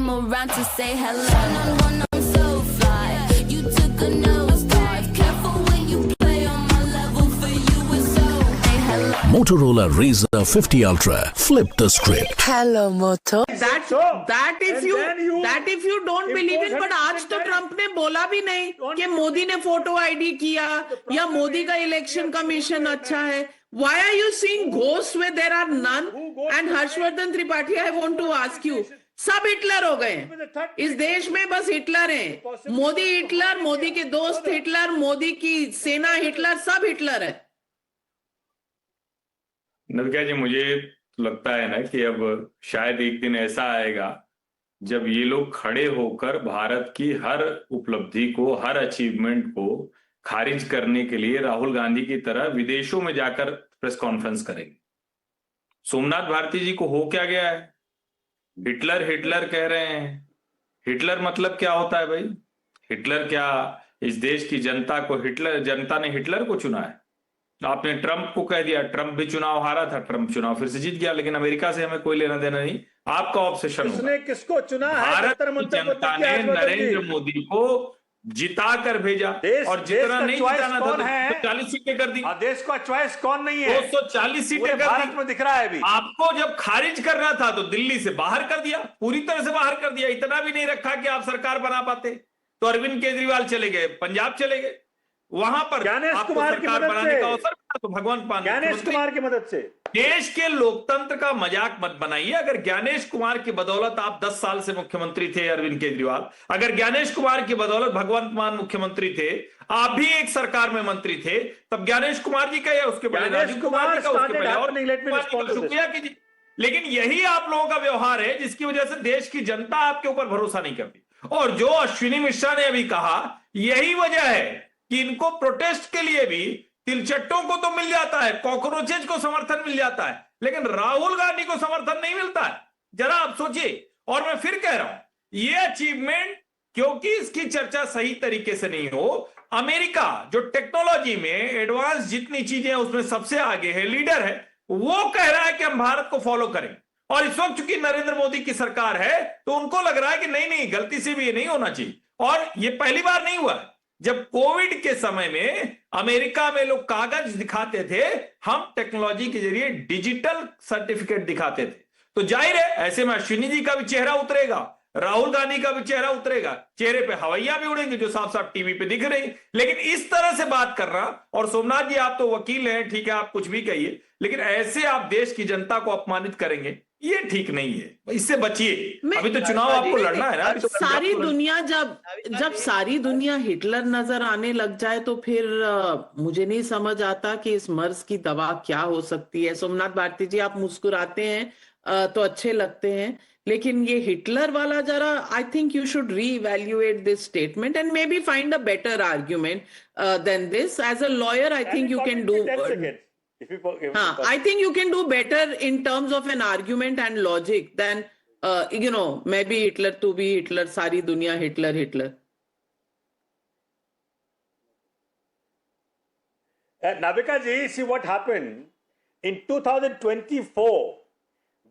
came around to say hello. One, I'm so fly. You took a nosedive. Careful when you play on my level. For you it's so. Hey, hello. Motorola Razr 50 Ultra. Flip the script. Hello, Moto. That if you don't believe in, but आज तो Trump ने बोला भी नहीं कि मोदी ने photo ID किया या मोदी का इलेक्शन कमीशन अच्छा है. Why are you seeing ghosts where there are none? And Harshvardhan Tripathi, I want to ask you, सब हिटलर हो गए इस देश में, बस हिटलर हैं. मोदी हिटलर, मोदी के दोस्त हिटलर, मोदी की सेना हिटलर, सब हिटलर है. नविका जी, मुझे लगता है ना कि अब शायद एक दिन ऐसा आएगा जब ये लोग खड़े होकर भारत की हर उपलब्धि को, हर अचीवमेंट को खारिज करने के लिए राहुल गांधी की तरह विदेशों में जाकर प्रेस कॉन्फ्रेंस करेंगे. सोमनाथ भारती जी को हो क्या गया है? हिटलर हिटलर कह रहे हैं. हिटलर मतलब क्या होता है भाई? हिटलर क्या इस देश की जनता को जनता ने हिटलर को चुना है? आपने ट्रंप को कह दिया. ट्रंप भी चुनाव हारा था, ट्रंप चुनाव फिर से जीत गया, लेकिन अमेरिका से हमें कोई लेना देना नहीं. आपका ऑब्सेशन उसने किसको चुना है? भारत की जनता ने नरेंद्र मोदी को जिता कर भेजा, और जितना नहीं जिताना था तो 40 सीटें कर दी. देश का चॉइस कौन नहीं है? 240 सीटें कर दी. भारत में दिख रहा है अभी. आपको जब खारिज करना था तो दिल्ली से बाहर कर दिया, पूरी तरह से बाहर कर दिया. इतना भी नहीं रखा कि आप सरकार बना पाते. तो अरविंद केजरीवाल चले गए, पंजाब चले गए, वहां पर ज्ञानेश आपको कुमार की सरकार मदद बनाने से, का अवसर मिला तो भगवंत मान ज्ञानेश कुमार की मदद से. देश के लोकतंत्र का मजाक मत बनाइए. अगर ज्ञानेश कुमार की बदौलत आप 10 साल से मुख्यमंत्री थे, अरविंद केजरीवाल, अगर ज्ञानेश कुमार की बदौलत भगवंत मान मुख्यमंत्री थे, आप भी एक सरकार में मंत्री थे, तब ज्ञानेश कुमार जी का या उसके पहले राजीव कुमार जी का, उसके पहले और शुक्रिया कीजिए. लेकिन यही आप लोगों का व्यवहार है जिसकी वजह से देश की जनता आपके ऊपर भरोसा नहीं करती. और जो अश्विनी मिश्रा ने अभी कहा, यही वजह है कि इनको प्रोटेस्ट के लिए भी तिलचट्टों को तो मिल जाता है, कॉकरोचेज को समर्थन मिल जाता है, लेकिन राहुल गांधी को समर्थन नहीं मिलता है. जरा आप सोचिए. और मैं फिर कह रहा हूं, ये अचीवमेंट क्योंकि इसकी चर्चा सही तरीके से नहीं हो. अमेरिका जो टेक्नोलॉजी में एडवांस जितनी चीजें हैं उसमें सबसे आगे है, लीडर है, वो कह रहा है कि हम भारत को फॉलो करें. और इस वक्त चूंकि नरेंद्र मोदी की सरकार है तो उनको लग रहा है कि नहीं, गलती से भी ये नहीं होना चाहिए. और ये पहली बार नहीं हुआ. जब कोविड के समय में अमेरिका में लोग कागज दिखाते थे, हम टेक्नोलॉजी के जरिए डिजिटल सर्टिफिकेट दिखाते थे. तो जाहिर है ऐसे में अश्विनी जी का भी चेहरा उतरेगा, राहुल गांधी का भी चेहरा उतरेगा, चेहरे पे हवाइयां भी उड़ेंगे जो साफ साफ टीवी पे दिख रही. लेकिन इस तरह से बात करना, और सोमनाथ जी आप तो वकील हैं, ठीक है आप कुछ भी कहिए, लेकिन ऐसे आप देश की जनता को अपमानित करेंगे, ये ठीक नहीं है. इससे बचिए. अभी तो चुनाव आपको लड़ना है ना. सारी दुनिया जब सारी दुनिया हिटलर नजर आने लग जाए तो फिर मुझे नहीं समझ आता कि इस मर्ज की दवा क्या हो सकती है. सोमनाथ भारती जी, आप मुस्कुराते हैं तो अच्छे लगते हैं, लेकिन ये हिटलर वाला जरा, I think you should reevaluate this statement and maybe find a better argument than this. As a lawyer I think you can do, I think you can do better in terms of an argument and logic than maybe Hitler to be Hitler, सारी दुनिया Hitler. Navika ji, see what happened in 2024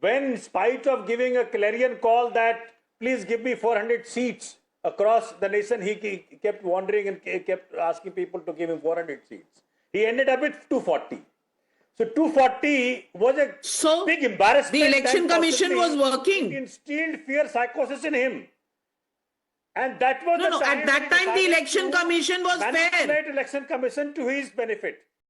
when, in spite of giving a clarion call that please give me 400 seats across the nation, he kept wandering and kept asking people to give him 400 seats. He ended up with 240. So 240 was a big embarrassment. The election commission was working. It instilled fear psychosis in him. And that was at that time the election commission was fair. Manipulate election commission to his benefit.